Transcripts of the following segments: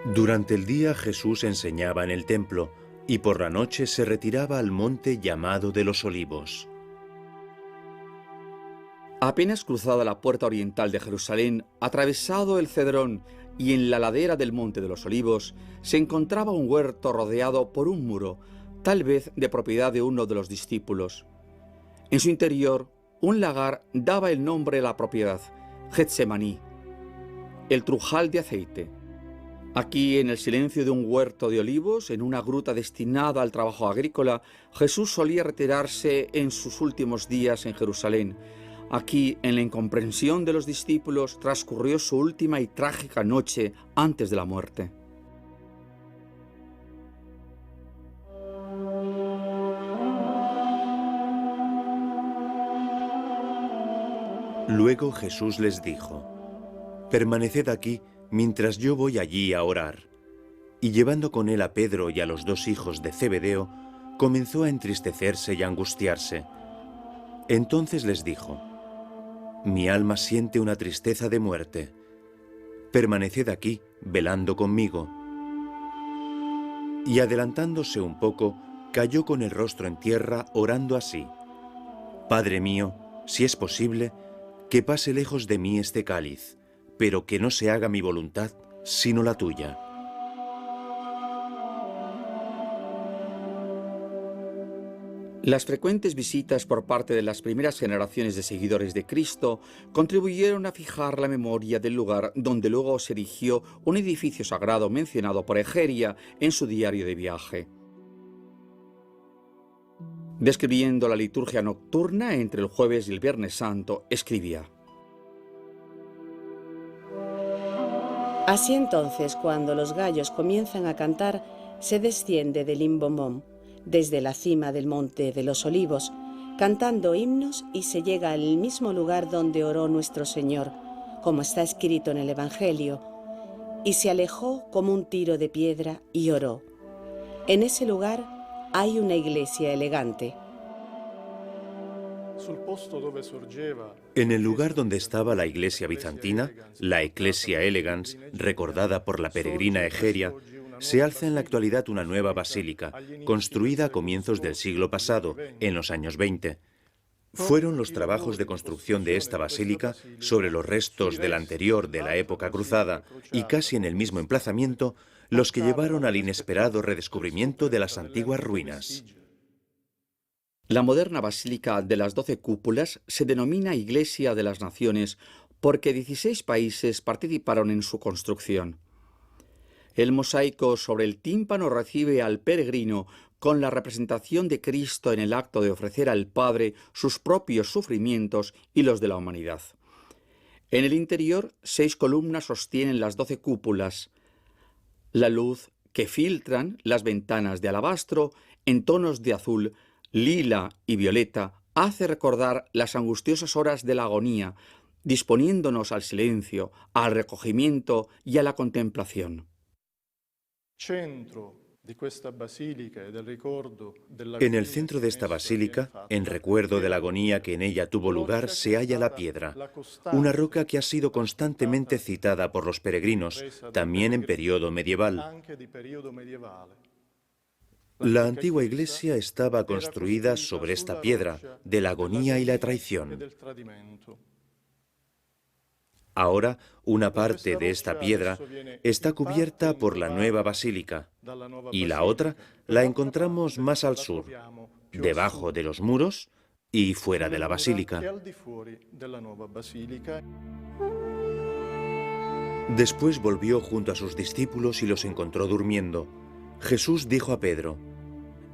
Durante el día Jesús enseñaba en el templo y por la noche se retiraba al monte llamado de los Olivos. Apenas cruzada la puerta oriental de Jerusalén, atravesado el Cedrón y en la ladera del Monte de los Olivos, se encontraba un huerto rodeado por un muro, tal vez de propiedad de uno de los discípulos. En su interior, un lagar daba el nombre a la propiedad, Getsemaní, el trujal de aceite. Aquí, en el silencio de un huerto de olivos, en una gruta destinada al trabajo agrícola, Jesús solía retirarse en sus últimos días en Jerusalén. Aquí, en la incomprensión de los discípulos, transcurrió su última y trágica noche antes de la muerte. Luego Jesús les dijo: «Permaneced aquí mientras yo voy allí a orar». Y llevando con él a Pedro y a los dos hijos de Zebedeo, comenzó a entristecerse y a angustiarse. Entonces les dijo: «Mi alma siente una tristeza de muerte. Permaneced aquí, velando conmigo». Y adelantándose un poco, cayó con el rostro en tierra, orando así: «Padre mío, si es posible, que pase lejos de mí este cáliz, pero que no se haga mi voluntad, sino la tuya». Las frecuentes visitas por parte de las primeras generaciones de seguidores de Cristo contribuyeron a fijar la memoria del lugar donde luego se erigió un edificio sagrado mencionado por Egeria en su diario de viaje. Describiendo la liturgia nocturna entre el jueves y el viernes santo, escribía: Así entonces, cuando los gallos comienzan a cantar, se desciende del Imbomón, desde la cima del Monte de los Olivos, cantando himnos, y se llega al mismo lugar donde oró nuestro Señor, como está escrito en el Evangelio, y se alejó como un tiro de piedra y oró. En ese lugar hay una iglesia elegante. En el lugar donde estaba la iglesia bizantina, la Ecclesia Elegans, recordada por la peregrina Egeria, se alza en la actualidad una nueva basílica, construida a comienzos del siglo pasado, en los años 20. Fueron los trabajos de construcción de esta basílica sobre los restos de la anterior de la época cruzada y casi en el mismo emplazamiento los que llevaron al inesperado redescubrimiento de las antiguas ruinas. La moderna Basílica de las 12 Cúpulas se denomina Iglesia de las Naciones porque 16 países participaron en su construcción. El mosaico sobre el tímpano recibe al peregrino con la representación de Cristo en el acto de ofrecer al Padre sus propios sufrimientos y los de la humanidad. En el interior, 6 columnas sostienen las 12 cúpulas. La luz que filtran las ventanas de alabastro en tonos de azul, lila y violeta hace recordar las angustiosas horas de la agonía, disponiéndonos al silencio, al recogimiento y a la contemplación. En el centro de esta basílica, en recuerdo de la agonía que en ella tuvo lugar, se halla la piedra, una roca que ha sido constantemente citada por los peregrinos, también en periodo medieval. La antigua iglesia estaba construida sobre esta piedra, de la agonía y la traición. Ahora, una parte de esta piedra está cubierta por la nueva basílica y la otra la encontramos más al sur, debajo de los muros y fuera de la basílica. Después volvió junto a sus discípulos y los encontró durmiendo. Jesús dijo a Pedro: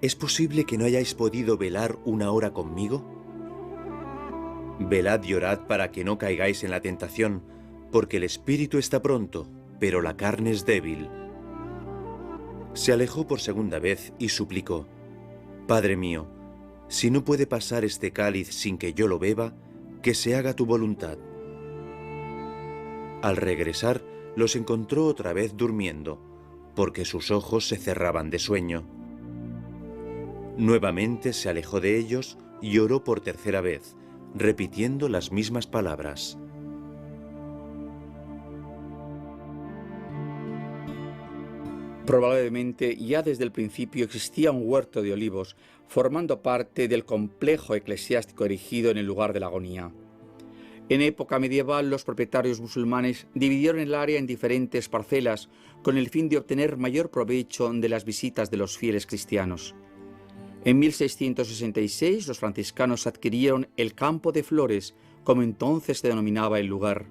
¿Es posible que no hayáis podido velar una hora conmigo? Velad y orad para que no caigáis en la tentación, porque el espíritu está pronto, pero la carne es débil. Se alejó por segunda vez y suplicó: Padre mío, si no puede pasar este cáliz sin que yo lo beba, que se haga tu voluntad. Al regresar, los encontró otra vez durmiendo, porque sus ojos se cerraban de sueño. Nuevamente se alejó de ellos y oró por tercera vez, repitiendo las mismas palabras. Probablemente ya desde el principio existía un huerto de olivos, formando parte del complejo eclesiástico erigido en el lugar de la agonía. En época medieval, los propietarios musulmanes dividieron el área en diferentes parcelas con el fin de obtener mayor provecho de las visitas de los fieles cristianos. En 1666, los franciscanos adquirieron el Campo de Flores, como entonces se denominaba el lugar.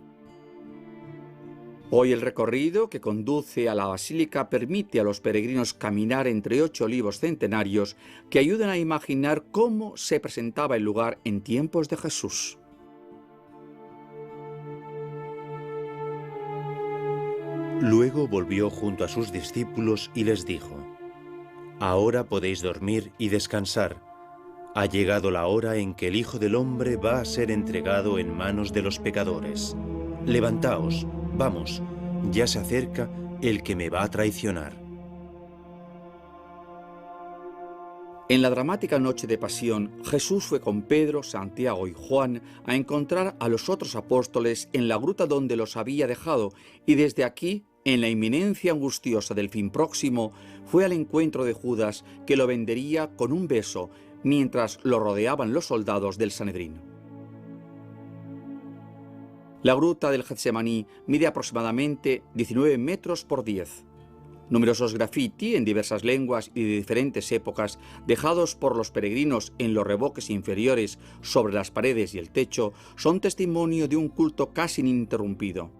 Hoy el recorrido que conduce a la basílica permite a los peregrinos caminar entre 8 olivos centenarios que ayudan a imaginar cómo se presentaba el lugar en tiempos de Jesús. Luego volvió junto a sus discípulos y les dijo: Ahora podéis dormir y descansar. Ha llegado la hora en que el Hijo del Hombre va a ser entregado en manos de los pecadores. Levantaos, vamos, ya se acerca el que me va a traicionar. En la dramática noche de pasión, Jesús fue con Pedro, Santiago y Juan a encontrar a los otros apóstoles en la gruta donde los había dejado, y desde aquí, en la inminencia angustiosa del fin próximo, fue al encuentro de Judas, que lo vendería con un beso, mientras lo rodeaban los soldados del Sanedrín. La gruta del Getsemaní mide aproximadamente 19 metros por 10. Numerosos graffiti en diversas lenguas y de diferentes épocas, dejados por los peregrinos en los revoques inferiores sobre las paredes y el techo, son testimonio de un culto casi ininterrumpido.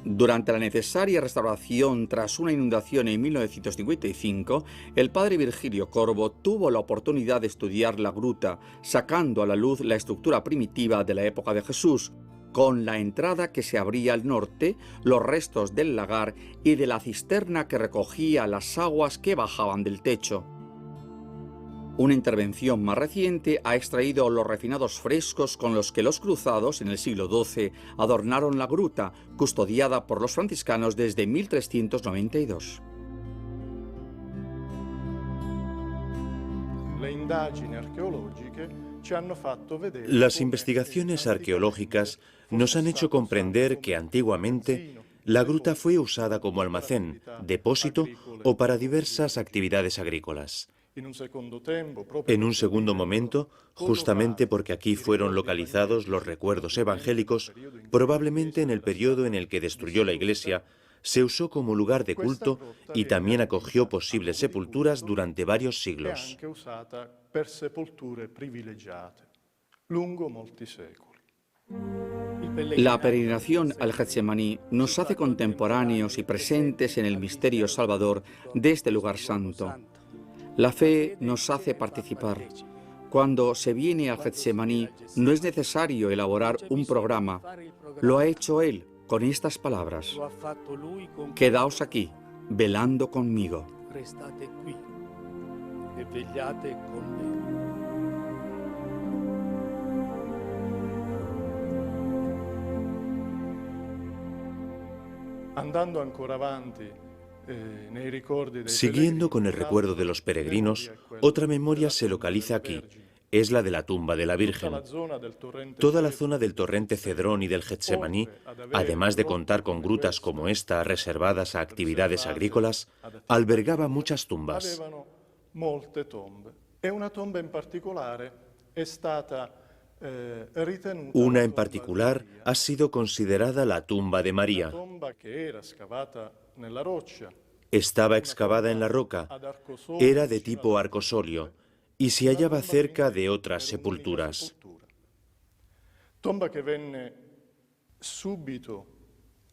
Durante la necesaria restauración tras una inundación en 1955, el padre Virgilio Corvo tuvo la oportunidad de estudiar la gruta, sacando a la luz la estructura primitiva de la época de Jesús, con la entrada que se abría al norte, los restos del lagar y de la cisterna que recogía las aguas que bajaban del techo. Una intervención más reciente ha extraído los refinados frescos con los que los cruzados en el siglo XII adornaron la gruta, custodiada por los franciscanos desde 1392. Las investigaciones arqueológicas nos han hecho comprender que antiguamente la gruta fue usada como almacén, depósito o para diversas actividades agrícolas. En un segundo momento, justamente porque aquí fueron localizados los recuerdos evangélicos, probablemente en el periodo en el que destruyó la iglesia, se usó como lugar de culto y también acogió posibles sepulturas durante varios siglos. La peregrinación al Getsemaní nos hace contemporáneos y presentes en el misterio salvador de este lugar santo. La fe nos hace participar. Cuando se viene al Getsemaní no es necesario elaborar un programa. Lo ha hecho Él con estas palabras: quedaos aquí, velando conmigo. Restate qui e vegliate con me. Siguiendo con el recuerdo de los peregrinos, otra memoria se localiza aquí. Es la de la tumba de la Virgen. Toda la zona del torrente Cedrón y del Getsemaní, además de contar con grutas como esta reservadas a actividades agrícolas, albergaba muchas tumbas. Una en particular ha sido considerada la tumba de María. Estaba excavada en la roca, era de tipo arcosolio y se hallaba cerca de otras sepulturas.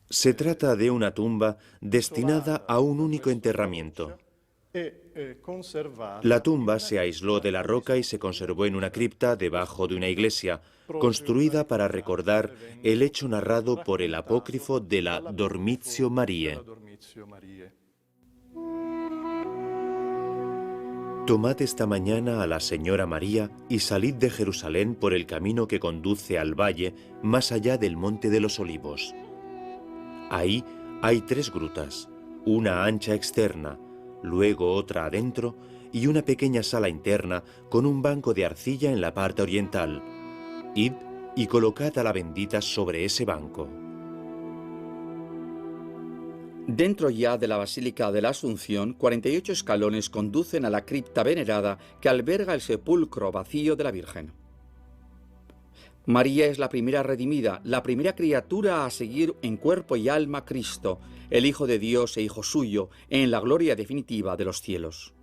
Se trata de una tumba destinada a un único enterramiento. La tumba se aisló de la roca y se conservó en una cripta debajo de una iglesia, construida para recordar el hecho narrado por el apócrifo de la Dormitio Mariae. Tomad esta mañana a la Señora María y salid de Jerusalén por el camino que conduce al valle más allá del Monte de los Olivos. Ahí hay 3 grutas, una ancha externa, luego otra adentro y una pequeña sala interna con un banco de arcilla en la parte oriental. Id y colocad a la bendita sobre ese banco. Dentro ya de la Basílica de la Asunción, 48 escalones conducen a la cripta venerada que alberga el sepulcro vacío de la Virgen. María es la primera redimida, la primera criatura a seguir en cuerpo y alma a Cristo, el Hijo de Dios e Hijo suyo, en la gloria definitiva de los cielos.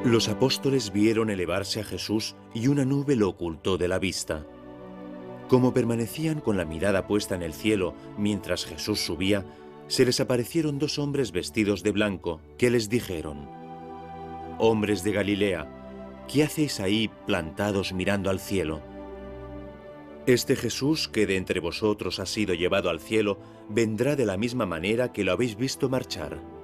Los apóstoles vieron elevarse a Jesús y una nube lo ocultó de la vista. Como permanecían con la mirada puesta en el cielo mientras Jesús subía, se les aparecieron dos hombres vestidos de blanco, que les dijeron: «Hombres de Galilea, ¿qué hacéis ahí plantados mirando al cielo? Este Jesús que de entre vosotros ha sido llevado al cielo, vendrá de la misma manera que lo habéis visto marchar».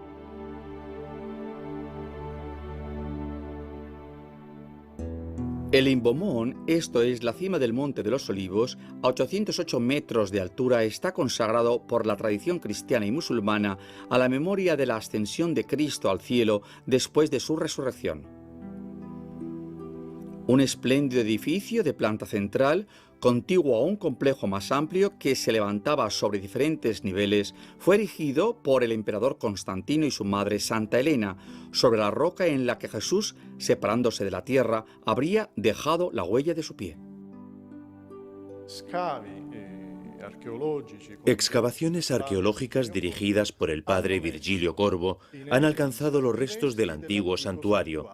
El Imbomón, esto es la cima del Monte de los Olivos, a 808 metros de altura, está consagrado por la tradición cristiana y musulmana a la memoria de la ascensión de Cristo al cielo después de su resurrección. Un espléndido edificio de planta central, contiguo a un complejo más amplio que se levantaba sobre diferentes niveles, fue erigido por el emperador Constantino y su madre Santa Elena, sobre la roca en la que Jesús, separándose de la tierra, habría dejado la huella de su pie. Excavaciones arqueológicas dirigidas por el padre Virgilio Corvo han alcanzado los restos del antiguo santuario,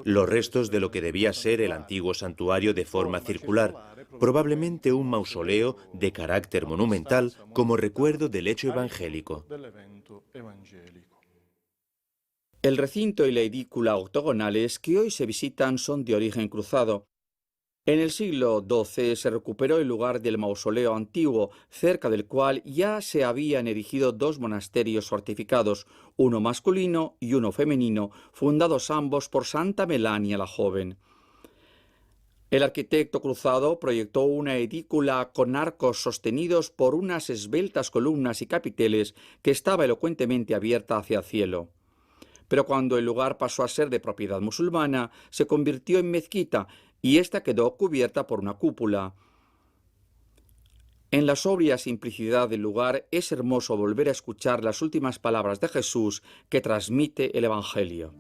los restos de lo que debía ser el antiguo santuario de forma circular, probablemente un mausoleo de carácter monumental como recuerdo del hecho evangélico. El recinto y la edícula octogonales que hoy se visitan son de origen cruzado. En el siglo XII se recuperó el lugar del mausoleo antiguo, cerca del cual ya se habían erigido dos monasterios fortificados, uno masculino y uno femenino, fundados ambos por Santa Melania la Joven. El arquitecto cruzado proyectó una edícula con arcos sostenidos por unas esbeltas columnas y capiteles que estaba elocuentemente abierta hacia el cielo. Pero cuando el lugar pasó a ser de propiedad musulmana, se convirtió en mezquita y ésta quedó cubierta por una cúpula. En la sobria simplicidad del lugar es hermoso volver a escuchar las últimas palabras de Jesús que transmite el Evangelio.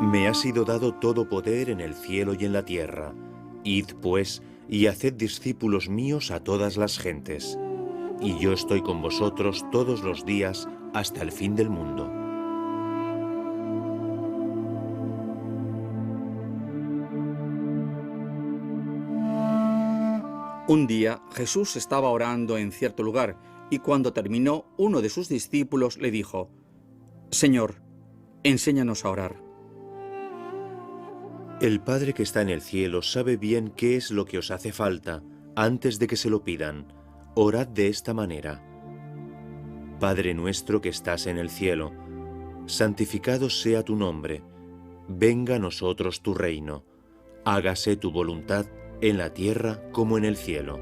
Me ha sido dado todo poder en el cielo y en la tierra. Id, pues, y haced discípulos míos a todas las gentes. Y yo estoy con vosotros todos los días hasta el fin del mundo. Un día Jesús estaba orando en cierto lugar y cuando terminó, uno de sus discípulos le dijo: «Señor, enséñanos a orar». El Padre que está en el cielo sabe bien qué es lo que os hace falta antes de que se lo pidan. Orad de esta manera: Padre nuestro que estás en el cielo, santificado sea tu nombre. Venga a nosotros tu reino. Hágase tu voluntad en la tierra como en el cielo.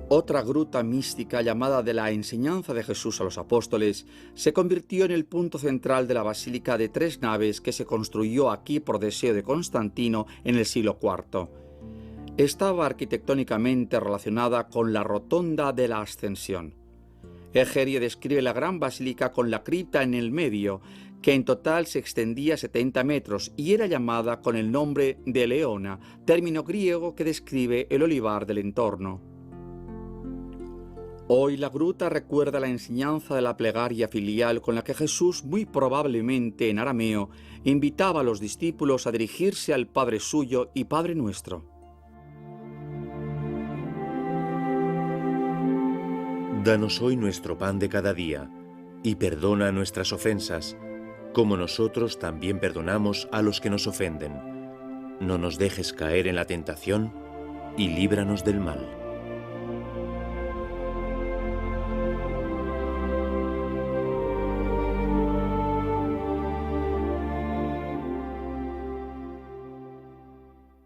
Otra gruta mística llamada de la enseñanza de Jesús a los apóstoles se convirtió en el punto central de la basílica de 3 naves que se construyó aquí por deseo de Constantino en el siglo IV. Estaba arquitectónicamente relacionada con la rotonda de la Ascensión. Egerio describe la gran basílica con la cripta en el medio, que en total se extendía 70 metros y era llamada con el nombre de Leona, término griego que describe el olivar del entorno. Hoy la gruta recuerda la enseñanza de la plegaria filial con la que Jesús, muy probablemente en arameo, invitaba a los discípulos a dirigirse al Padre suyo y Padre nuestro. Danos hoy nuestro pan de cada día, y perdona nuestras ofensas, como nosotros también perdonamos a los que nos ofenden. No nos dejes caer en la tentación, y líbranos del mal.